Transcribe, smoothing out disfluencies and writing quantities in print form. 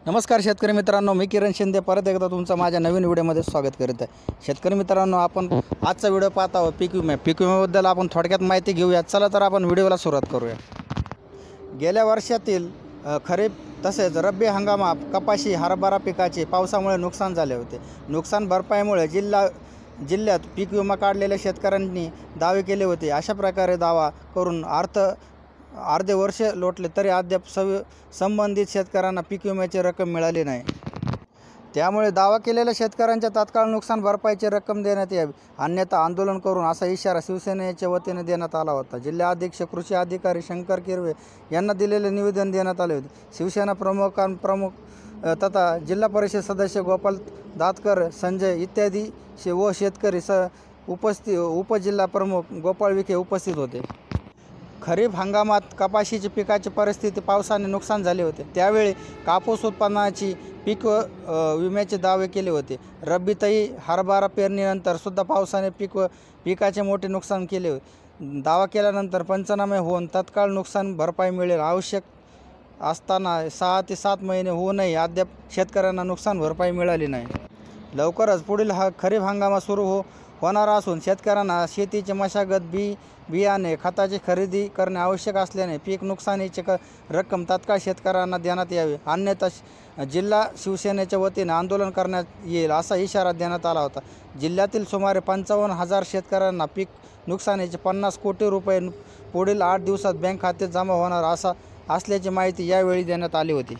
नमस्कार शेतकरी मित्रांनो, मी किरण शिंदे परत एकदा तुमचं माझ्या नवीन व्हिडिओमध्ये स्वागत करत आहे। शेतकरी मित्रांनो, आपण आजचा व्हिडिओ पाहत आहोत पीक विम्याबद्दल आपण थोडक्यात माहिती घेऊया। चला तर आपण व्हिडिओला सुरुवात करूया। गेल्या वर्षातील खरीप तसेच रब्बी हंगामात कपाशी हरभरा पिकाचे पावसामुळे नुकसान झाले होते। नुकसान भरपाईमुळे जिल्ह्यात पीक विमा काढलेल्या शेतकऱ्यांनी दावे केले होते। अशा प्रकारे दावा करून अर्धे वर्ष लोटले तरी अद्याप संबंधित शेतकऱ्यांना पीक विम्याची रक्कम मिळाली नाही। त्यामुळे दावा केलेल्या शेतकऱ्यांच्या तात्काळ नुकसान भरपाईची रक्कम देण्यात यावी, अन्यथा आंदोलन करून असा इशारा शिवसेनेच्या वतीने देण्यात आला होता। जिल्हाध्यक्ष कृषी अधिकारी शंकर किरवे यांना दिलेले निवेदन देण्यात आले होते। शिवसेना प्रमुख तथा जिल्हा परिषद सदस्य गोपाल दातकर, संजय इत्यादी व शेतकरी उपजिल्हा प्रमुख गोपाळ विखे उपस्थित होते। खरीप हंगामात कपाशीची पिकाची परिस्थिती पावसाने नुकसान झाले होते। त्यावेळी कापूस उत्पादनाची पीक विम्याचे दावे केले होते। रब्बीतही हरभरा पेरणीनंतर सुद्धा पावसाने पिकाचे मोठे नुकसान केले होते। दावा केल्यानंतर पंचनामे होऊन तत्काळ नुकसान भरपाई मिळेल आवश्यक असताना 6 ते 7 महिने होऊनही अद्याप शेतकऱ्यांना नुकसान भरपाई मिळाली नाही। लवकरच पुढील खरीप हंगाम सुरू होणार असून शेतकऱ्यांना शेतीची मशागत, बियाणे, खताची खरेदी करणे आवश्यक असल्याने पीक नुकसानीची रक्कम तात्काळ शेतकऱ्यांना देण्यात यावी, अन्यथा जिल्हा शिवसेनेच्या वतीने आंदोलन करण्यात येईल असा इशारा देण्यात आला होता। जिल्ह्यातील सुमारे 55,000 शेतकऱ्यांना पीक नुकसानीचे 50 कोटी रुपये पुढील 8 दिवसात बँक खात्यात जमा होणार असल्याची माहिती यावेळी देण्यात आली होती।